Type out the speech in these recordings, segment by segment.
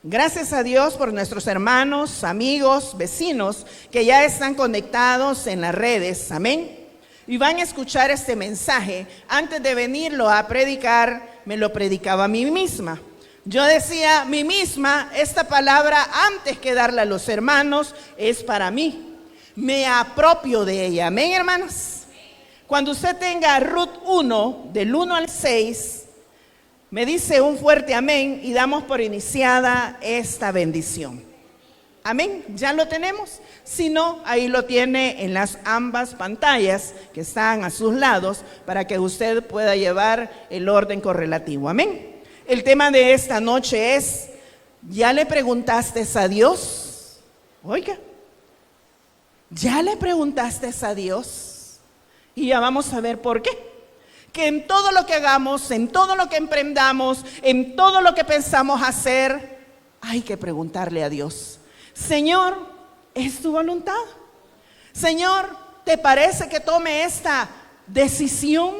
Gracias a Dios por nuestros hermanos, amigos, vecinos que ya están conectados en las redes. Amén. Y van a escuchar este mensaje. Antes de venirlo a predicar, me lo predicaba a mí misma. Yo decía, mí misma, esta palabra antes que darla a los hermanos es para mí. Me apropio de ella. Amén, hermanas. Cuando usted tenga Ruth 1, del 1 al 6, me dice un fuerte amén y damos por iniciada esta bendición. Amén, ¿ya lo tenemos? Si no, ahí lo tiene en las ambas pantallas que están a sus lados para que usted pueda llevar el orden correlativo. Amén. El tema de esta noche es, ¿ya le preguntaste a Dios? Oiga, ¿ya le preguntaste a Dios? Y ya vamos a ver por qué. Que en todo lo que hagamos, en todo lo que emprendamos, en todo lo que pensamos hacer, hay que preguntarle a Dios. Señor, ¿es tu voluntad? Señor, ¿te parece que tome esta decisión?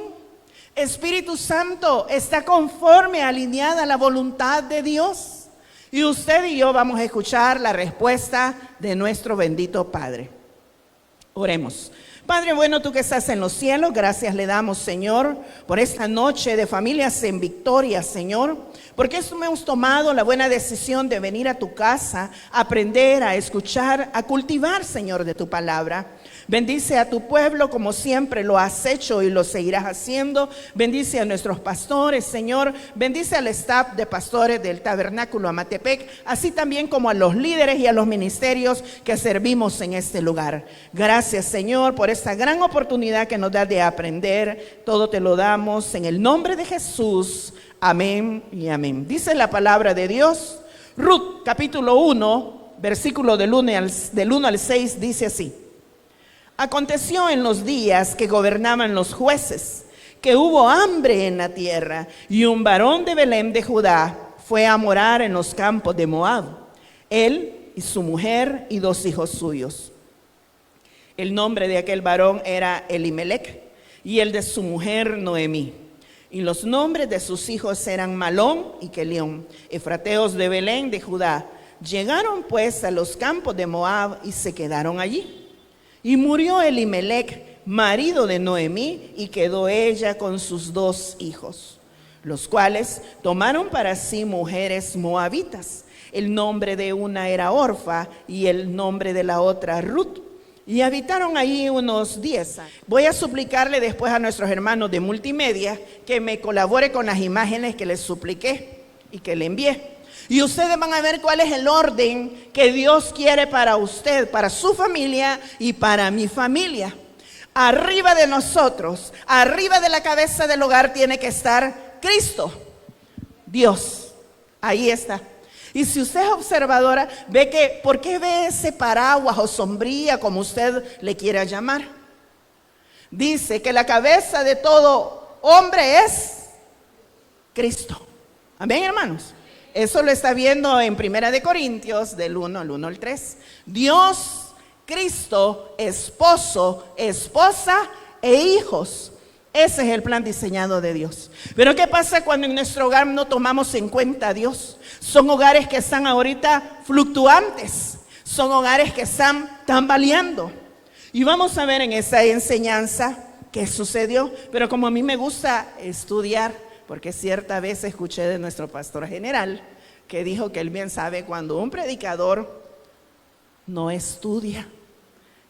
Espíritu Santo, ¿está conforme, alineada a la voluntad de Dios? Y usted y yo vamos a escuchar la respuesta de nuestro bendito Padre. Oremos. Padre bueno, tú que estás en los cielos, gracias le damos, Señor, por esta noche de familias en victoria, Señor, porque hemos tomado la buena decisión de venir a tu casa, a aprender, a escuchar, a cultivar, Señor, de tu palabra. Bendice a tu pueblo como siempre lo has hecho y lo seguirás haciendo. Bendice a nuestros pastores, Señor. Bendice al staff de pastores del Tabernáculo Amatepec, así también como a los líderes y a los ministerios que servimos en este lugar. Gracias, Señor, por esta gran oportunidad que nos da de aprender. Todo te lo damos en el nombre de Jesús. Amén y amén. Dice la palabra de Dios. Ruth, capítulo 1, versículo del 1 al 6, dice así. Aconteció en los días que gobernaban los jueces, que hubo hambre en la tierra, y un varón de Belén de Judá fue a morar en los campos de Moab, él y su mujer y 2 hijos suyos. El nombre de aquel varón era Elimelech, y el de su mujer Noemí. Y los nombres de sus hijos eran Malón y Kelión, efrateos de Belén de Judá. Llegaron pues a los campos de Moab y se quedaron allí. Y murió Elimelech, marido de Noemí, y quedó ella con sus 2 hijos, los cuales tomaron para sí mujeres moabitas. El nombre de una era Orfa y el nombre de la otra Ruth. Y habitaron allí unos 10 años. Voy a suplicarle después a nuestros hermanos de multimedia que me colabore con las imágenes que les supliqué y que le envié. Y ustedes van a ver cuál es el orden que Dios quiere para usted, para su familia y para mi familia. Arriba de nosotros, arriba de la cabeza del hogar tiene que estar Cristo, Dios. Ahí está. Y si usted es observadora, ve que, ¿por qué ve ese paraguas o sombría, como usted le quiera llamar? Dice que la cabeza de todo hombre es Cristo. Amén, hermanos. Eso lo está viendo en 1 Corintios, del 1 al 3. Dios, Cristo, esposo, esposa e hijos. Ese es el plan diseñado de Dios. Pero ¿qué pasa cuando en nuestro hogar no tomamos en cuenta a Dios? Son hogares que están ahorita fluctuantes. Son hogares que están tambaleando. Y vamos a ver en esa enseñanza qué sucedió. Pero como a mí me gusta estudiar, porque cierta vez escuché de nuestro pastor general que dijo que él bien sabe cuando un predicador no estudia.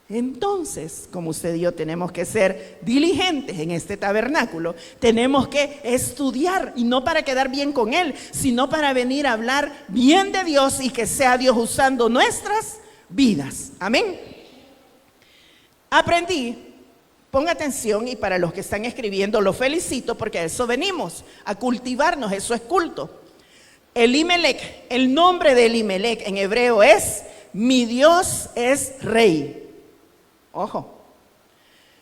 Entonces, como usted y yo tenemos que ser diligentes en este tabernáculo, tenemos que estudiar, y no para quedar bien con él, sino para venir a hablar bien de Dios y que sea Dios usando nuestras vidas. Amén. Aprendí. Ponga atención, y para los que están escribiendo, los felicito porque a eso venimos, a cultivarnos, eso es culto. Elimelech, el nombre de Elimelech en hebreo es, mi Dios es rey. Ojo.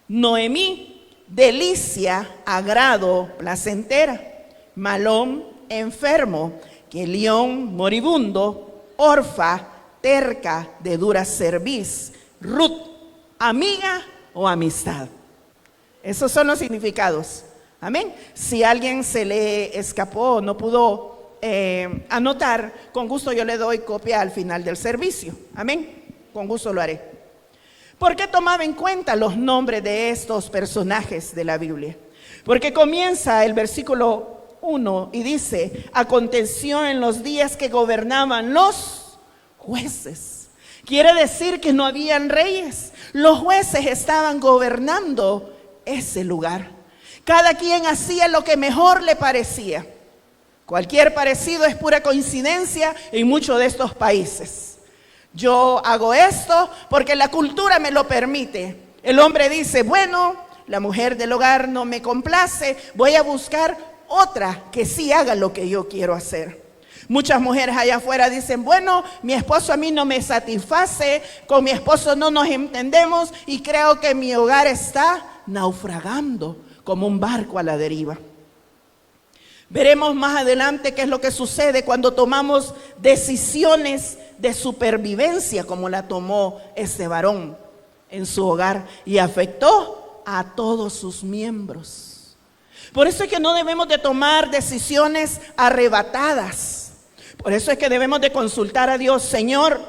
Noemí, delicia, agrado, placentera. Malón, enfermo. Kelión, moribundo. Orfa, terca, de dura cerviz. Ruth, amiga o amistad. Esos son los significados. Amén. Si a alguien se le escapó, no pudo anotar, con gusto yo le doy copia al final del servicio. Amén. Con gusto lo haré. ¿Por qué tomaba en cuenta los nombres de estos personajes de la Biblia? Porque comienza el versículo 1 y dice: aconteció en los días que gobernaban los jueces. Quiere decir que no habían reyes. Los jueces estaban gobernando ese lugar. Cada quien hacía lo que mejor le parecía. Cualquier parecido es pura coincidencia en muchos de estos países. Yo hago esto porque la cultura me lo permite. El hombre dice, bueno, la mujer del hogar no me complace, voy a buscar otra que sí haga lo que yo quiero hacer. Muchas mujeres allá afuera dicen, bueno, mi esposo a mí no me satisface, con mi esposo no nos entendemos y creo que mi hogar está naufragando como un barco a la deriva. Veremos más adelante qué es lo que sucede cuando tomamos decisiones de supervivencia como la tomó este varón en su hogar y afectó a todos sus miembros. Por eso es que no debemos de tomar decisiones arrebatadas. Por eso es que debemos de consultar a Dios. Señor,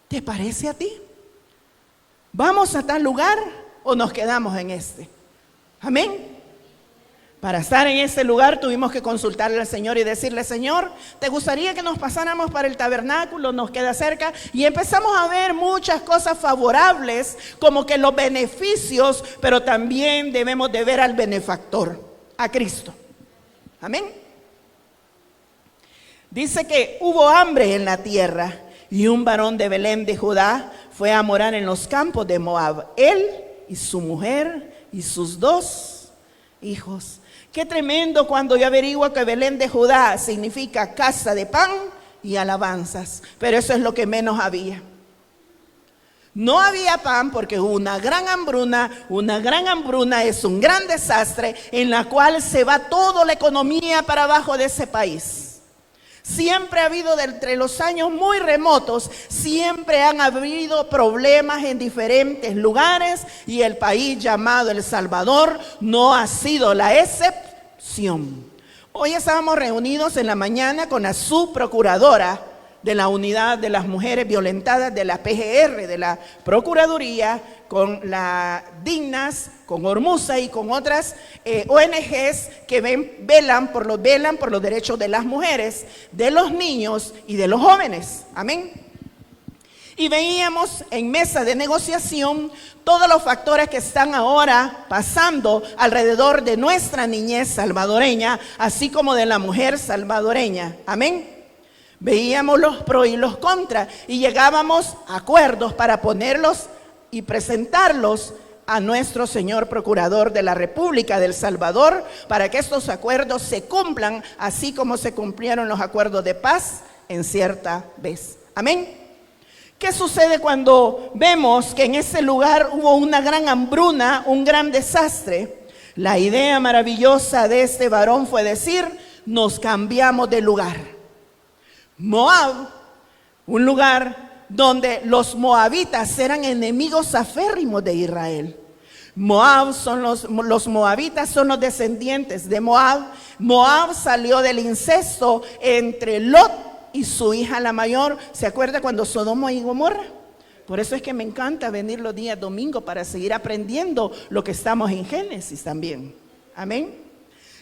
¿te parece a ti? ¿Vamos a tal lugar o nos quedamos en este? Amén. Para estar en ese lugar tuvimos que consultarle al Señor y decirle, Señor, ¿te gustaría que nos pasáramos para el tabernáculo? Nos queda cerca. Y empezamos a ver muchas cosas favorables, como que los beneficios, pero también debemos de ver al benefactor, a Cristo. Amén. Dice que hubo hambre en la tierra y un varón de Belén de Judá fue a morar en los campos de Moab, él y su mujer y sus 2 hijos. Qué tremendo cuando yo averiguo que Belén de Judá significa casa de pan y alabanzas, pero eso es lo que menos había. No había pan porque hubo una gran hambruna es un gran desastre en la cual se va toda la economía para abajo de ese país. Siempre ha habido, entre los años muy remotos, siempre han habido problemas en diferentes lugares y el país llamado El Salvador no ha sido la excepción. Hoy estábamos reunidos en la mañana con la subprocuradora de la unidad de las mujeres violentadas de la PGR, de la Procuraduría, con la Dignas, con Ormuza y con otras ONGs que velan por los derechos de las mujeres, de los niños y de los jóvenes. Amén. Y veíamos en mesa de negociación todos los factores que están ahora pasando alrededor de nuestra niñez salvadoreña, así como de la mujer salvadoreña. Amén. Veíamos los pros y los contras y llegábamos a acuerdos para ponerlos y presentarlos a nuestro señor Procurador de la República de El Salvador para que estos acuerdos se cumplan, así como se cumplieron los acuerdos de paz en cierta vez. Amén. ¿Qué sucede cuando vemos que en ese lugar hubo una gran hambruna, un gran desastre? La idea maravillosa de este varón fue decir, nos cambiamos de lugar. Moab, un lugar donde los moabitas eran enemigos aférrimos de Israel. Moab son los moabitas son los descendientes de Moab. Moab salió del incesto entre Lot y su hija la mayor. ¿Se acuerda cuando Sodoma y Gomorra? Por eso es que me encanta venir los días domingos para seguir aprendiendo lo que estamos en Génesis también. Amén.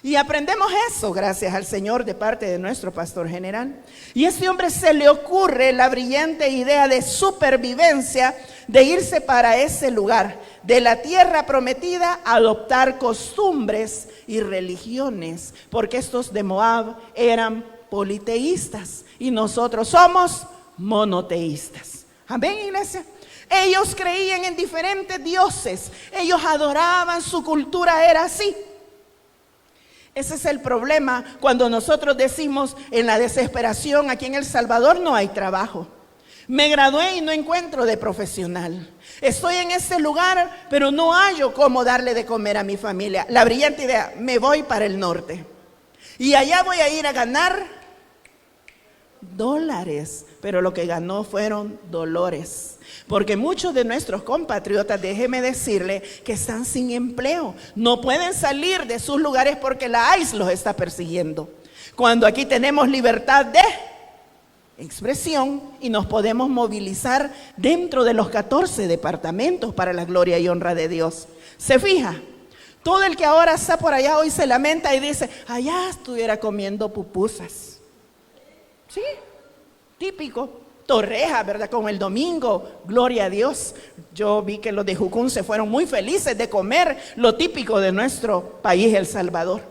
Y aprendemos eso gracias al Señor de parte de nuestro pastor general. Y a este hombre se le ocurre la brillante idea de supervivencia, de irse para ese lugar, de la tierra prometida, a adoptar costumbres y religiones, porque estos de Moab eran politeístas y nosotros somos monoteístas. Amén, iglesia. Ellos creían en diferentes dioses, ellos adoraban, su cultura era así. Ese es el problema cuando nosotros decimos en la desesperación, aquí en El Salvador no hay trabajo. Me gradué y no encuentro de profesional. Estoy en ese lugar, pero no hallo cómo darle de comer a mi familia. La brillante idea, me voy para el norte. Y allá voy a ir a ganar dólares, pero lo que ganó fueron dolores. Porque muchos de nuestros compatriotas, déjeme decirle, que están sin empleo. No pueden salir de sus lugares porque la ICE los está persiguiendo. Cuando aquí tenemos libertad de expresión y nos podemos movilizar dentro de los 14 departamentos para la gloria y honra de Dios. ¿Se fija? Todo el que ahora está por allá hoy se lamenta y dice, allá estuviera comiendo pupusas. Sí, típico. Torreja, ¿verdad? Como el domingo, gloria a Dios. Yo vi que los de Jucún se fueron muy felices de comer lo típico de nuestro país, El Salvador,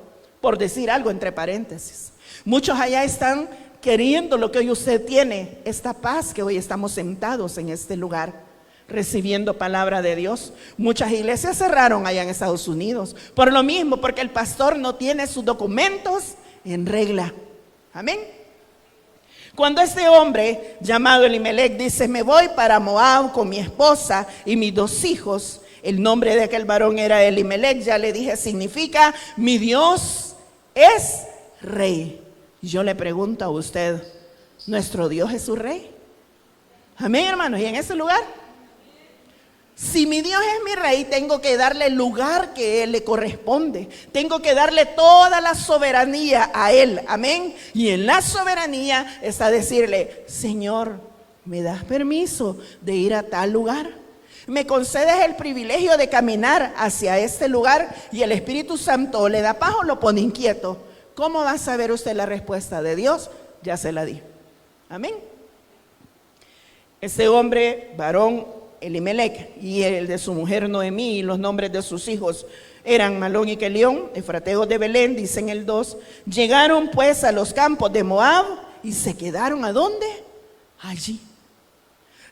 por decir algo entre paréntesis. Muchos allá están queriendo lo que hoy usted tiene, esta paz que hoy estamos sentados en este lugar, recibiendo palabra de Dios. Muchas iglesias cerraron allá en Estados Unidos, por lo mismo, porque el pastor no tiene sus documentos en regla. Amén. Cuando este hombre llamado Elimelec dice, me voy para Moab con mi esposa y mis 2 hijos, el nombre de aquel varón era Elimelec, ya le dije, significa mi Dios es rey. Yo le pregunto a usted, ¿nuestro Dios es su rey? Amén, hermanos, y en ese lugar, si mi Dios es mi rey, tengo que darle el lugar que Él le corresponde. Tengo que darle toda la soberanía a Él. Amén. Y en la soberanía está decirle, Señor, ¿me das permiso de ir a tal lugar? ¿Me concedes el privilegio de caminar hacia este lugar? Y el Espíritu Santo le da paz o lo pone inquieto. ¿Cómo va a saber usted la respuesta de Dios? Ya se la di. Amén. Ese hombre, varón, Elimelec, y el de su mujer Noemí, y los nombres de sus hijos eran Malón y Kelión, efrateos de Belén, dicen el 2. Llegaron pues a los campos de Moab y se quedaron, ¿a dónde? Allí.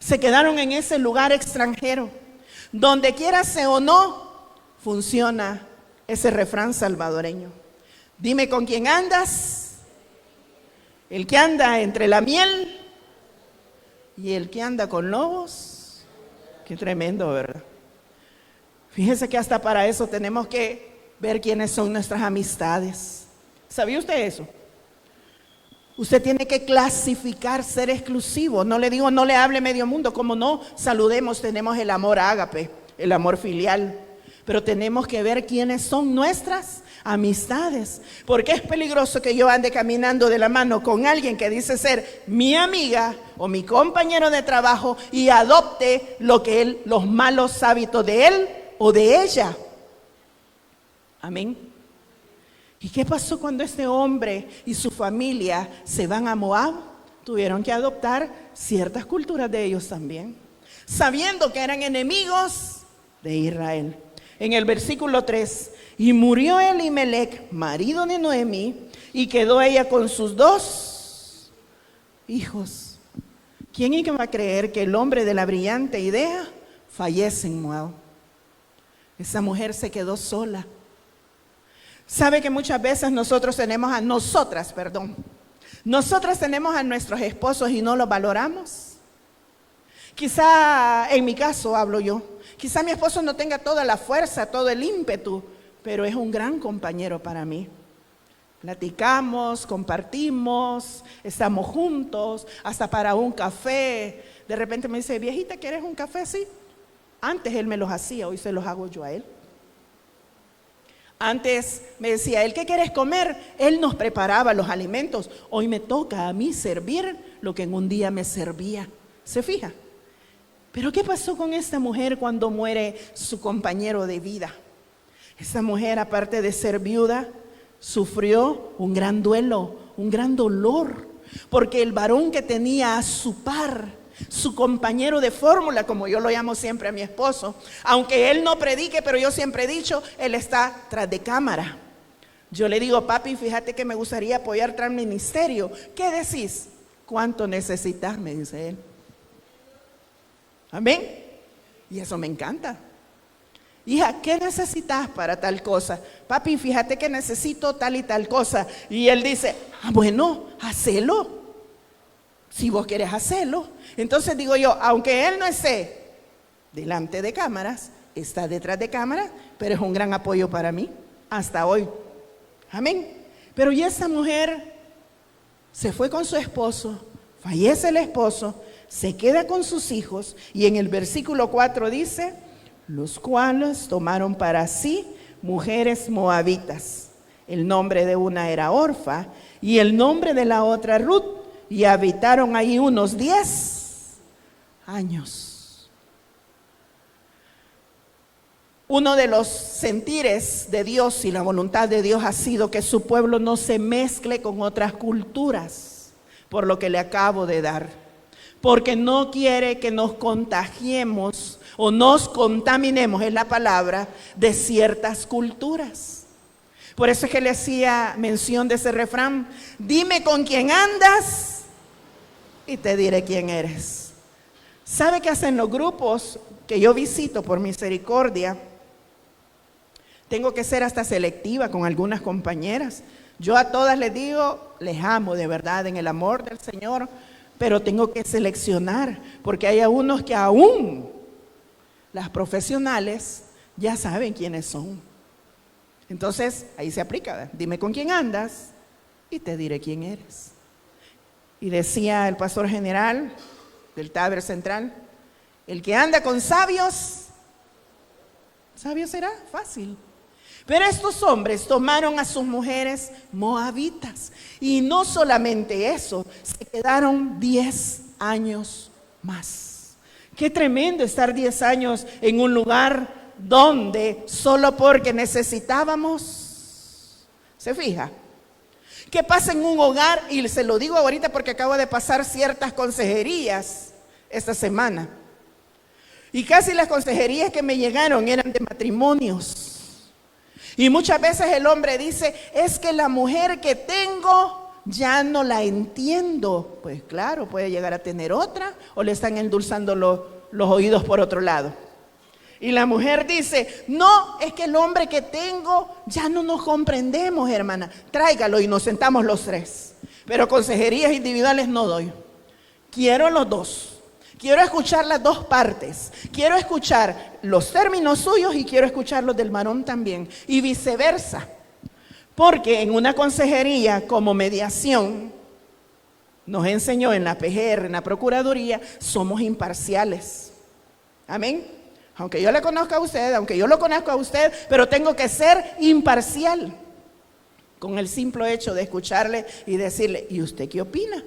Se quedaron en ese lugar extranjero. Donde quiera sea o no, funciona ese refrán salvadoreño. Dime con quién andas. El que anda entre la miel y el que anda con lobos. Qué tremendo, ¿verdad? Fíjese que hasta para eso tenemos que ver quiénes son nuestras amistades. ¿Sabía usted eso? Usted tiene que clasificar, ser exclusivo. No le digo, no le hable medio mundo, como no, saludemos, tenemos el amor ágape, el amor filial. Pero tenemos que ver quiénes son nuestras amistades. Porque es peligroso que yo ande caminando de la mano con alguien que dice ser mi amiga o mi compañero de trabajo y adopte los malos hábitos de él o de ella. Amén. ¿Y qué pasó cuando este hombre y su familia se van a Moab? Tuvieron que adoptar ciertas culturas de ellos también, sabiendo que eran enemigos de Israel. En el versículo 3, y murió Elimelec, marido de Noemí, y quedó ella con sus 2 hijos. ¿Quién iba a creer que el hombre de la brillante idea fallece en Moab? Esa mujer se quedó sola. ¿Sabe que muchas veces nosotras tenemos a nuestros esposos y no los valoramos? Quizá en mi caso hablo yo. Quizá mi esposo no tenga toda la fuerza, todo el ímpetu, pero es un gran compañero para mí. Platicamos, compartimos, estamos juntos, hasta para un café. De repente me dice, viejita, ¿quieres un café? Sí. Antes él me los hacía, hoy se los hago yo a él. Antes me decía, ¿él qué quieres comer? Él nos preparaba los alimentos. Hoy me toca a mí servir lo que en un día me servía. ¿Se fija? Pero ¿qué pasó con esta mujer cuando muere su compañero de vida? Esta mujer, aparte de ser viuda, sufrió un gran duelo, un gran dolor, porque el varón que tenía a su par, su compañero de fórmula, como yo lo llamo siempre a mi esposo, aunque él no predique, pero yo siempre he dicho, él está tras de cámara. Yo le digo, papi, fíjate que me gustaría apoyar tras ministerio. ¿Qué decís? ¿Cuánto necesitas? Me dice él. Amén. Y eso me encanta. Hija, ¿qué necesitas para tal cosa? Papi, fíjate que necesito tal y tal cosa. Y él dice, bueno, hacelo. Si vos querés hacerlo. Entonces digo yo, aunque él no esté delante de cámaras, está detrás de cámaras, pero es un gran apoyo para mí, hasta hoy. Amén. Pero ya esa mujer se fue con su esposo, fallece el esposo, se queda con sus hijos, y en el versículo 4 dice, los cuales tomaron para sí mujeres moabitas. El nombre de una era Orfa y el nombre de la otra Ruth, y habitaron ahí unos 10 años. Uno de los sentires de Dios y la voluntad de Dios ha sido que su pueblo no se mezcle con otras culturas, por lo que le acabo de dar, porque no quiere que nos contagiemos o nos contaminemos, es la palabra, de ciertas culturas. Por eso es que le hacía mención de ese refrán: dime con quién andas y te diré quién eres. ¿Sabe qué hacen los grupos que yo visito por misericordia? Tengo que ser hasta selectiva con algunas compañeras. Yo a todas les digo, les amo de verdad en el amor del Señor, pero tengo que seleccionar, porque hay unos que aún las profesionales ya saben quiénes son. Entonces, ahí se aplica, ¿verdad? Dime con quién andas y te diré quién eres. Y decía el pastor general del Taber Central: el que anda con sabios, sabio será, fácil. Pero estos hombres tomaron a sus mujeres moabitas. Y no solamente eso, se quedaron 10 años más. Qué tremendo estar 10 años en un lugar donde solo porque necesitábamos. ¿Se fija? ¿Qué pasa en un hogar? Y se lo digo ahorita porque acabo de pasar ciertas consejerías esta semana. Y casi las consejerías que me llegaron eran de matrimonios. Y muchas veces el hombre dice: es que la mujer que tengo ya no la entiendo. Pues claro, puede llegar a tener otra, o le están endulzando los oídos por otro lado. Y la mujer dice: no, es que el hombre que tengo ya no nos comprendemos, hermana. Tráigalo y nos sentamos los tres. Pero consejerías individuales no doy. Quiero los dos. Quiero escuchar las dos partes. Quiero escuchar los términos suyos y quiero escuchar los del varón también. Y viceversa. Porque en una consejería como mediación, nos enseñó en la PGR, en la Procuraduría, somos imparciales. Amén. Aunque yo le conozca a usted, aunque yo lo conozca a usted, pero tengo que ser imparcial. Con el simple hecho de escucharle y decirle: ¿y usted qué opina?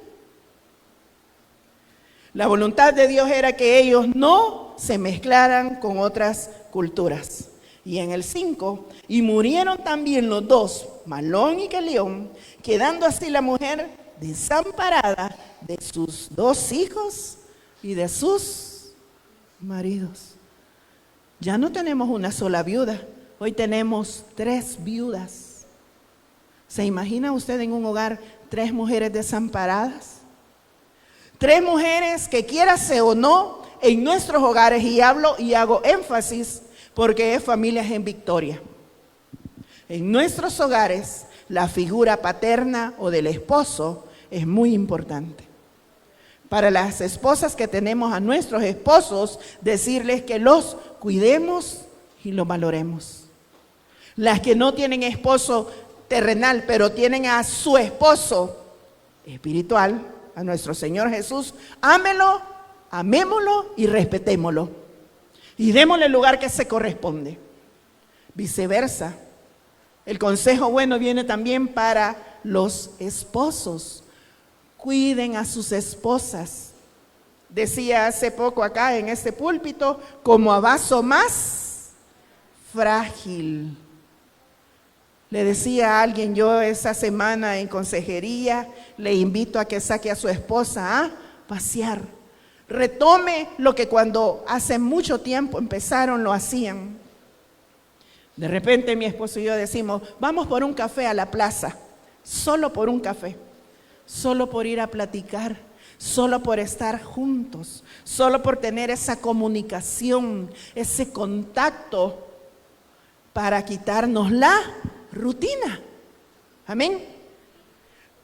La voluntad de Dios era que ellos no se mezclaran con otras culturas. Y en el 5, y murieron también los dos, Malón y Kelión, quedando así la mujer desamparada de sus 2 hijos y de sus maridos. Ya no tenemos una sola viuda, hoy tenemos 3 viudas. ¿Se imagina usted en un hogar 3 mujeres desamparadas? 3 mujeres que, quiérase o no, en nuestros hogares, y hablo y hago énfasis porque es Familias en Victoria. En nuestros hogares, la figura paterna o del esposo es muy importante. Para las esposas que tenemos a nuestros esposos, decirles que los cuidemos y los valoremos. Las que no tienen esposo terrenal, pero tienen a su esposo espiritual, a nuestro Señor Jesús, ámelo, amémoslo y respetémoslo. Y démosle el lugar que se corresponde. Viceversa, el consejo bueno viene también para los esposos. Cuiden a sus esposas. Decía hace poco acá en este púlpito, como a vaso más frágil. Le decía a alguien yo esa semana en consejería, le invito a que saque a su esposa a pasear. Retome lo que cuando hace mucho tiempo empezaron, lo hacían. De repente mi esposo y yo decimos: vamos por un café a la plaza, solo por un café, solo por ir a platicar, solo por estar juntos, solo por tener esa comunicación, ese contacto para quitarnos la rutina. Amén.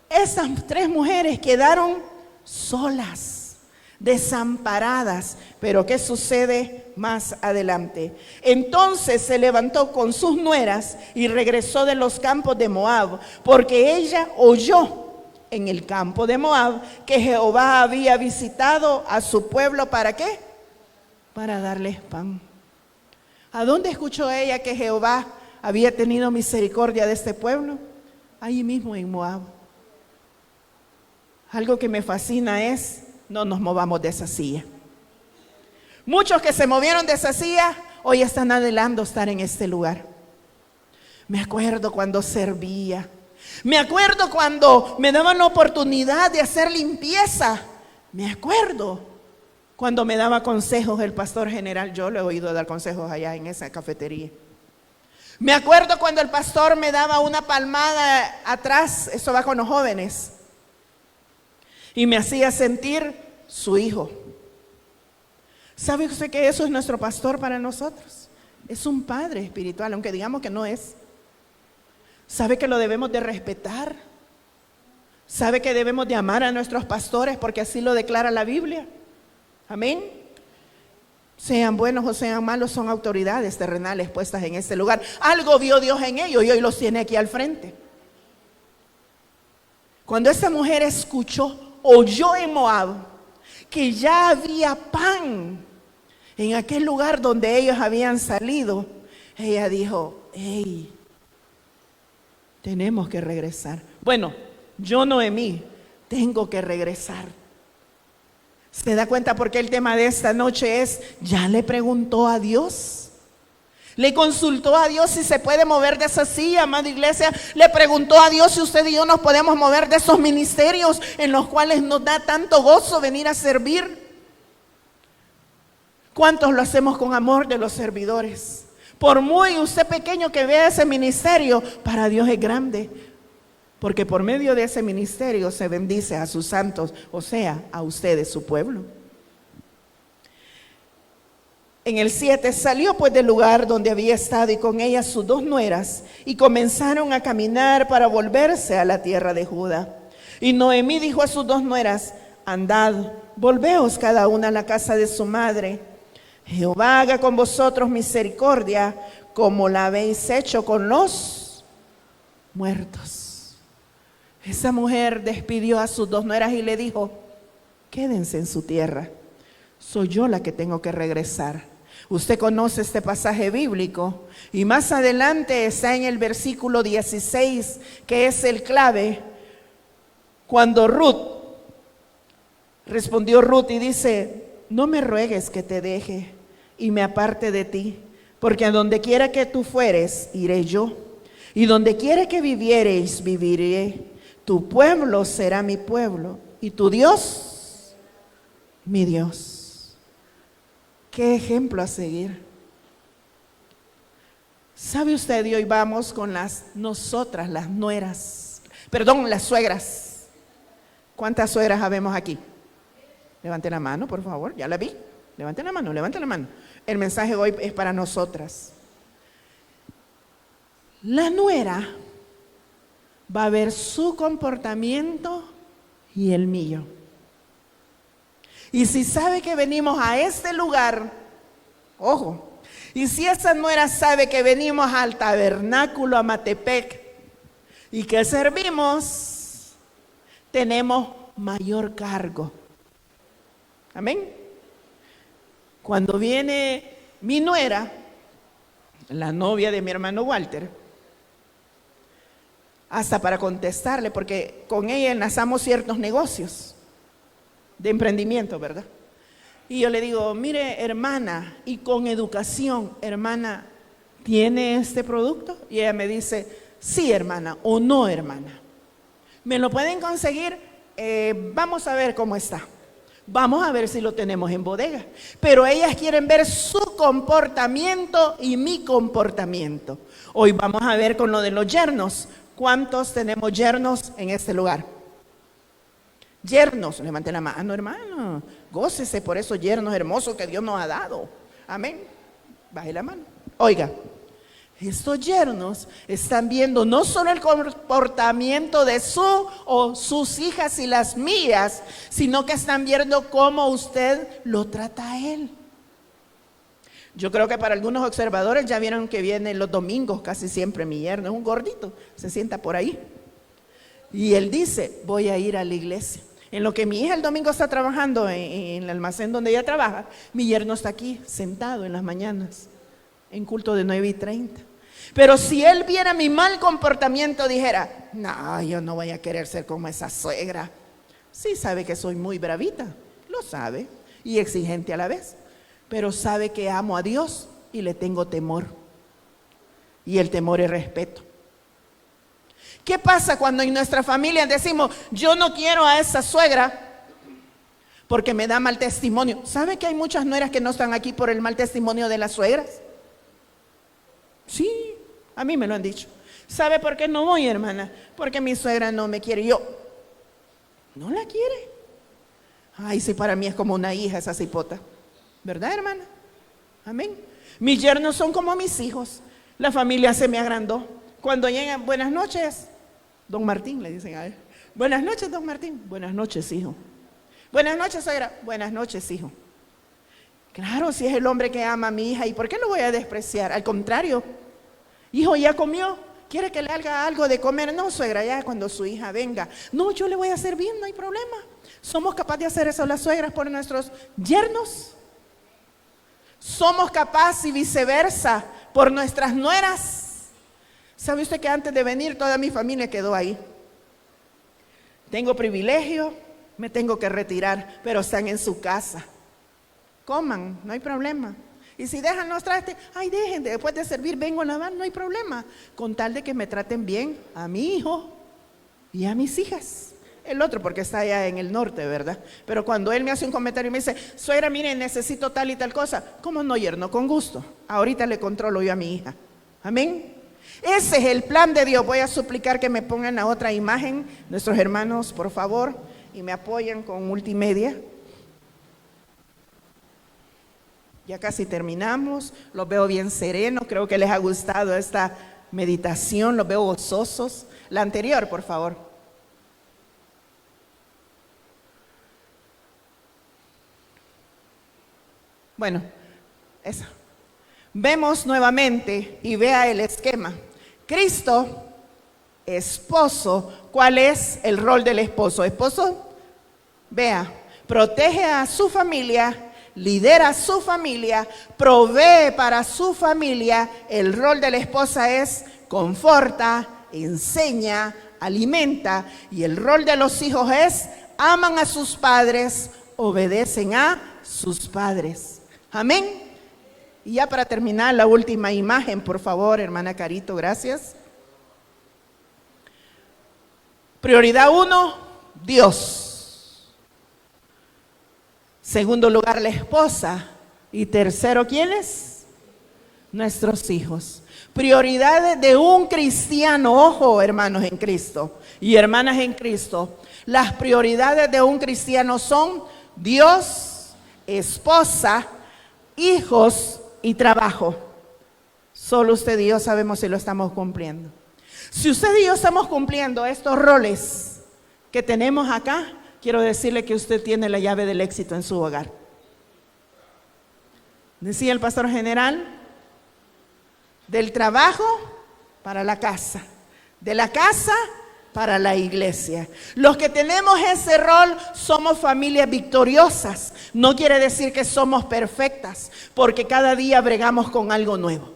Esas 3 mujeres quedaron solas, desamparadas. Pero ¿qué sucede más adelante? Entonces se levantó con sus nueras y regresó de los campos de Moab, porque ella oyó en el campo de Moab que Jehová había visitado a su pueblo. ¿Para qué? Para darles pan. ¿A dónde escuchó ella que Jehová había tenido misericordia de este pueblo? ahí mismo en Moab. Algo que me fascina es, no nos movamos de esa silla. Muchos que se movieron de esa silla, hoy están anhelando estar en este lugar. Me acuerdo cuando servía. Me acuerdo cuando me daban la oportunidad de hacer limpieza. Me acuerdo cuando me daba consejos el pastor general. Yo le he oído dar consejos allá en esa cafetería. Me acuerdo cuando el pastor me daba una palmada atrás, eso va con los jóvenes, y me hacía sentir su hijo. ¿Sabe usted que eso es nuestro pastor para nosotros? Es un padre espiritual, aunque digamos que no es. ¿Sabe que lo debemos de respetar? ¿Sabe que debemos de amar a nuestros pastores porque así lo declara la Biblia? Amén. Sean buenos o sean malos, son autoridades terrenales puestas en este lugar. Algo vio Dios en ellos y hoy los tiene aquí al frente. Cuando esta mujer escuchó, oyó en Moab que ya había pan en aquel lugar donde ellos habían salido, ella dijo, hey, tenemos que regresar. Bueno, yo Noemí, tengo que regresar. ¿Se da cuenta por qué el tema de esta noche es, ya le preguntó a Dios? Le consultó a Dios si se puede mover de esa silla, amada iglesia. Le preguntó a Dios si usted y yo nos podemos mover de esos ministerios en los cuales nos da tanto gozo venir a servir. ¿Cuántos lo hacemos con amor de los servidores? Por muy usted pequeño que vea ese ministerio, para Dios es grande. Porque por medio de ese ministerio se bendice a sus santos, o sea, a ustedes, su pueblo. En el 7, salió pues del lugar donde había estado y con ella sus 2 nueras y comenzaron a caminar para volverse a la tierra de Judá. Y Noemí dijo a sus 2 nueras, andad, volveos cada una a la casa de su madre. Jehová haga con vosotros misericordia como la habéis hecho con los muertos. Esa mujer despidió a sus 2 nueras y le dijo, quédense en su tierra, soy yo la que tengo que regresar. Usted conoce este pasaje bíblico y más adelante está en el versículo 16, que es el clave, cuando respondió Ruth y dice, no me ruegues que te deje y me aparte de ti, porque a donde quiera que tú fueres, iré yo, y donde quiera que viviereis, viviré. Tu pueblo será mi pueblo, y tu Dios, mi Dios. Qué ejemplo a seguir. ¿Sabe usted? Y hoy vamos con las suegras. ¿Cuántas suegras habemos aquí? Levanten la mano, por favor, ya la vi. Levanten la mano. El mensaje hoy es para nosotras. La nuera va a ver su comportamiento y el mío. Y si sabe que venimos a este lugar, ojo, y si esa nuera sabe que venimos al tabernáculo Amatepec y que servimos, tenemos mayor cargo. Amén. Cuando viene mi nuera, la novia de mi hermano Walter, hasta para contestarle, porque con ella enlazamos ciertos negocios de emprendimiento, ¿verdad? Y yo le digo, mire hermana, y con educación, hermana, ¿tiene este producto? Y ella me dice, sí hermana, o no hermana. ¿Me lo pueden conseguir? Vamos a ver cómo está. Vamos a ver si lo tenemos en bodega. Pero ellas quieren ver su comportamiento y mi comportamiento. Hoy vamos a ver con lo de los yernos. ¿Cuántos tenemos yernos en este lugar? Yernos, levanten la mano, hermano. Gócese por esos yernos hermosos que Dios nos ha dado. Amén. Baje la mano. Oiga, estos yernos están viendo no solo el comportamiento de su o sus hijas y las mías, sino que están viendo cómo usted lo trata a él. Yo creo que para algunos observadores ya vieron que viene los domingos casi siempre mi yerno, es un gordito, se sienta por ahí. Y él dice, voy a ir a la iglesia. En lo que mi hija el domingo está trabajando en el almacén donde ella trabaja, mi yerno está aquí sentado en las mañanas, en culto de 9:30. Pero si él viera mi mal comportamiento, dijera, no, yo no voy a querer ser como esa suegra. Sí sabe que soy muy bravita, lo sabe, y exigente a la vez, pero sabe que amo a Dios y le tengo temor. Y el temor es respeto. ¿Qué pasa cuando en nuestra familia decimos, yo no quiero a esa suegra porque me da mal testimonio? ¿Sabe que hay muchas nueras que no están aquí por el mal testimonio de las suegras? Sí, a mí me lo han dicho. ¿Sabe por qué no voy, hermana? Porque mi suegra no me quiere. Yo, ¿no la quiere? Ay, sí, para mí es como una hija esa cipota. ¿Verdad, hermana? Amén. Mis yernos son como mis hijos. La familia se me agrandó. Cuando llegan, buenas noches, don Martín, le dicen a él. Buenas noches, don Martín. Buenas noches, hijo. Buenas noches, suegra. Buenas noches, hijo. Claro, si es el hombre que ama a mi hija, ¿y por qué lo voy a despreciar? Al contrario, hijo, ¿ya comió? ¿Quiere que le haga algo de comer? No, suegra, ya cuando su hija venga. No, yo le voy a hacer bien, no hay problema. ¿Somos capaces de hacer eso las suegras por nuestros yernos? ¿Somos capaces y viceversa por nuestras nueras? ¿Sabe usted que antes de venir toda mi familia quedó ahí? Tengo privilegio, me tengo que retirar, pero están en su casa. Coman, no hay problema. Y si dejan los trastes, ay, dejen, después de servir vengo a lavar, no hay problema. Con tal de que me traten bien a mi hijo y a mis hijas. El otro porque está allá en el norte, ¿verdad? Pero cuando él me hace un comentario y me dice, suegra, mire, necesito tal y tal cosa. ¿Cómo no, yerno? Con gusto. Ahorita le controlo yo a mi hija. Amén. Ese es el plan de Dios. Voy a suplicar que me pongan la otra imagen, nuestros hermanos, por favor, y me apoyan con multimedia. Ya casi terminamos, los veo bien serenos, creo que les ha gustado esta meditación, los veo gozosos. La anterior, por favor. Bueno, esa. Vemos nuevamente y vea el esquema. Cristo, esposo, ¿cuál es el rol del esposo? Esposo, vea, protege a su familia, lidera a su familia, provee para su familia. El rol de la esposa es conforta, enseña, alimenta. Y el rol de los hijos es aman a sus padres, obedecen a sus padres. Amén. Y ya para terminar, la última imagen, por favor, hermana Carito, gracias. Prioridad 1, Dios. Segundo lugar, la esposa. Y tercero, ¿quiénes? Nuestros hijos. Prioridades de un cristiano, ojo, hermanos en Cristo y hermanas en Cristo. Las prioridades de un cristiano son Dios, esposa, hijos y trabajo. Solo usted y yo sabemos si lo estamos cumpliendo. Si usted y yo estamos cumpliendo estos roles que tenemos acá, quiero decirle que usted tiene la llave del éxito en su hogar. Decía el pastor general, del trabajo para la casa, de la casa para la iglesia. Los que tenemos ese rol somos familias victoriosas. No quiere decir que somos perfectas, porque cada día bregamos con algo nuevo.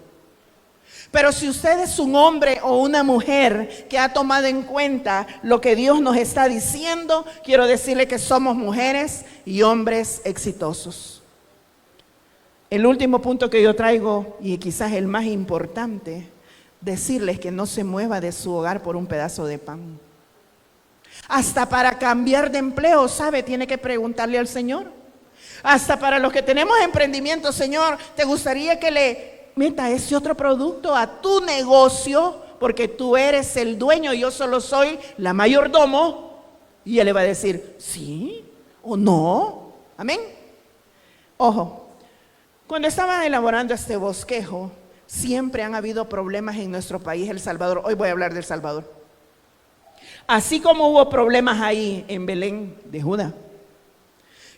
Pero si usted es un hombre o una mujer que ha tomado en cuenta lo que Dios nos está diciendo, quiero decirle que somos mujeres y hombres exitosos. El último punto que yo traigo, y quizás el más importante, decirles que no se mueva de su hogar por un pedazo de pan. Hasta para cambiar de empleo, ¿sabe? Tiene que preguntarle al Señor. Hasta para los que tenemos emprendimiento, Señor, ¿te gustaría que le meta ese otro producto a tu negocio? Porque tú eres el dueño y yo solo soy la mayordomo. Y Él le va a decir, ¿sí o no? Amén. Ojo. Cuando estaba elaborando este bosquejo, siempre han habido problemas en nuestro país, El Salvador. Hoy voy a hablar de El Salvador. Así como hubo problemas ahí en Belén de Judá,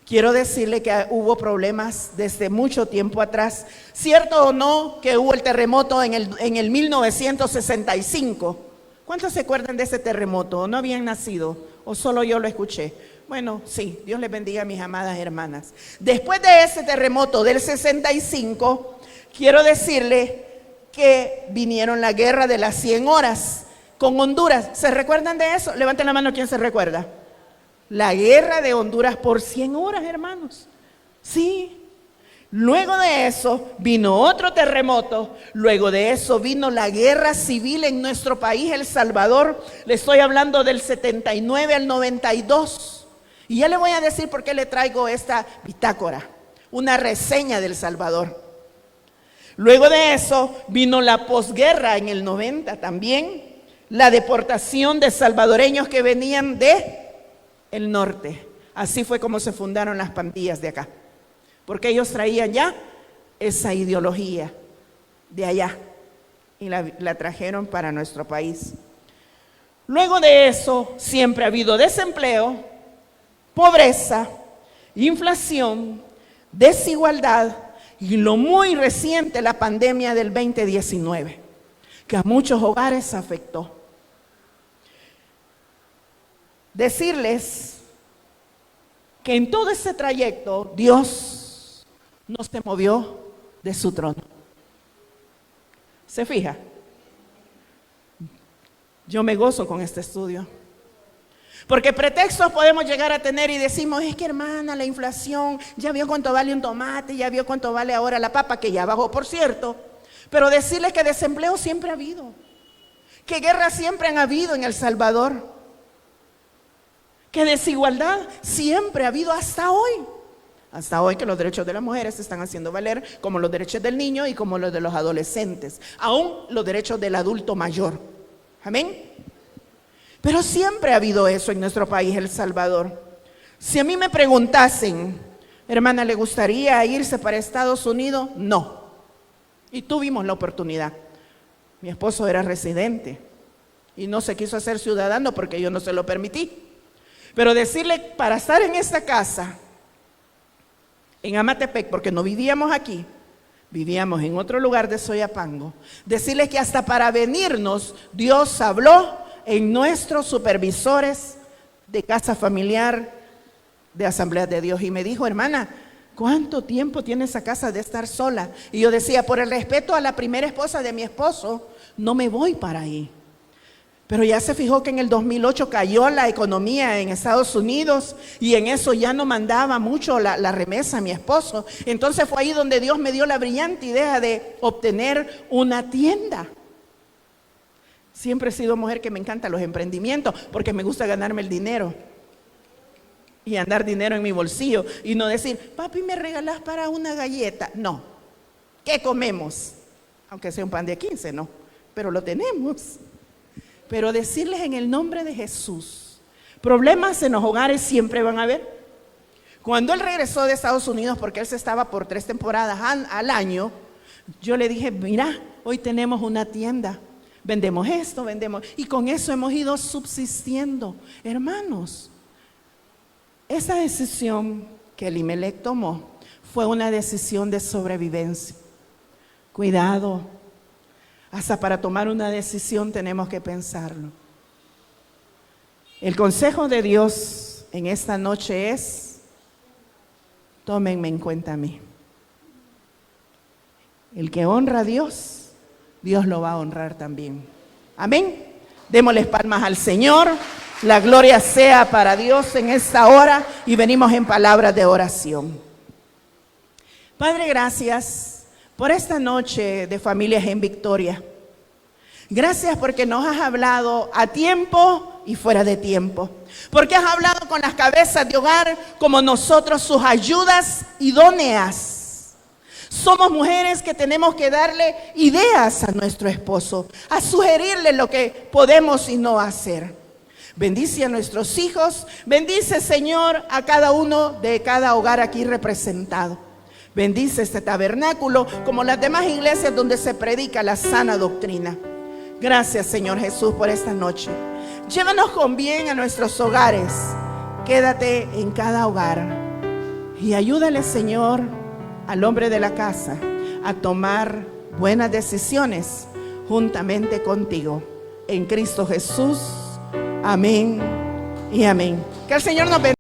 quiero decirle que hubo problemas desde mucho tiempo atrás. ¿Cierto o no que hubo el terremoto en el 1965? ¿Cuántos se acuerdan de ese terremoto? ¿O no habían nacido? ¿O solo yo lo escuché? Bueno, sí, Dios les bendiga a mis amadas hermanas. Después de ese terremoto del 65, quiero decirle que vinieron la guerra de las 100 horas con Honduras. ¿Se recuerdan de eso? Levanten la mano, ¿quién se recuerda? La guerra de Honduras por 100 horas, hermanos. Sí. Luego de eso vino otro terremoto. Luego de eso vino la guerra civil en nuestro país, El Salvador. Le estoy hablando del 79 al 92. Y ya le voy a decir por qué le traigo esta bitácora, una reseña del Salvador. Luego de eso vino la posguerra en el 90 también. La deportación de salvadoreños que venían de el norte. Así fue como se fundaron las pandillas de acá. Porque ellos traían ya esa ideología de allá y la trajeron para nuestro país. Luego de eso, siempre ha habido desempleo, pobreza, inflación, desigualdad y lo muy reciente, la pandemia del 2019, que a muchos hogares afectó. Decirles que en todo ese trayecto, Dios no se movió de su trono. ¿Se fija? Yo me gozo con este estudio. Porque pretextos podemos llegar a tener y decimos, es que hermana, la inflación, ya vio cuánto vale un tomate, ya vio cuánto vale ahora la papa, que ya bajó, por cierto. Pero decirles que desempleo siempre ha habido, que guerras siempre han habido en El Salvador, que desigualdad siempre ha habido hasta hoy. Hasta hoy que los derechos de las mujeres se están haciendo valer como los derechos del niño y como los de los adolescentes, aún los derechos del adulto mayor. Amén. Pero siempre ha habido eso en nuestro país, El Salvador. Si a mí me preguntasen, hermana, ¿le gustaría irse para Estados Unidos? No. Y tuvimos la oportunidad. Mi esposo era residente y no se quiso hacer ciudadano porque yo no se lo permití. Pero decirle, para estar en esta casa, en Amatepec, porque no vivíamos aquí, vivíamos en otro lugar de Soyapango, decirles que hasta para venirnos, Dios habló en nuestros supervisores de casa familiar, de Asamblea de Dios, y me dijo, hermana, ¿cuánto tiempo tiene esa casa de estar sola? Y yo decía, por el respeto a la primera esposa de mi esposo, no me voy para ahí. Pero ya se fijó que en el 2008 cayó la economía en Estados Unidos y en eso ya no mandaba mucho la remesa a mi esposo. Entonces fue ahí donde Dios me dio la brillante idea de obtener una tienda. Siempre he sido mujer que me encantan los emprendimientos porque me gusta ganarme el dinero y andar dinero en mi bolsillo y no decir, papi, ¿me regalás para una galleta? No. ¿Qué comemos? Aunque sea un pan de 15, no, pero lo tenemos. Pero decirles en el nombre de Jesús, problemas en los hogares siempre van a haber. Cuando él regresó de Estados Unidos, porque él se estaba por 3 temporadas al año, yo le dije, mira, hoy tenemos una tienda, vendemos esto, vendemos, y con eso hemos ido subsistiendo. Hermanos, esa decisión que Elimelec tomó fue una decisión de sobrevivencia. Cuidado. Hasta para tomar una decisión tenemos que pensarlo. El consejo de Dios en esta noche es, tómenme en cuenta a mí. El que honra a Dios, Dios lo va a honrar también. Amén. Démosles palmas al Señor. La gloria sea para Dios en esta hora y venimos en palabras de oración. Padre, gracias por esta noche de Familias en Victoria. Gracias porque nos has hablado a tiempo y fuera de tiempo. Porque has hablado con las cabezas de hogar como nosotros, sus ayudas idóneas. Somos mujeres que tenemos que darle ideas a nuestro esposo, a sugerirle lo que podemos y no hacer. Bendice a nuestros hijos, bendice, Señor, a cada uno de cada hogar aquí representado. Bendice este tabernáculo como las demás iglesias donde se predica la sana doctrina. Gracias, Señor Jesús, por esta noche. Llévanos con bien a nuestros hogares. Quédate en cada hogar y ayúdale, Señor, al hombre de la casa a tomar buenas decisiones juntamente contigo. En Cristo Jesús. Amén y amén. Que el Señor nos bendiga.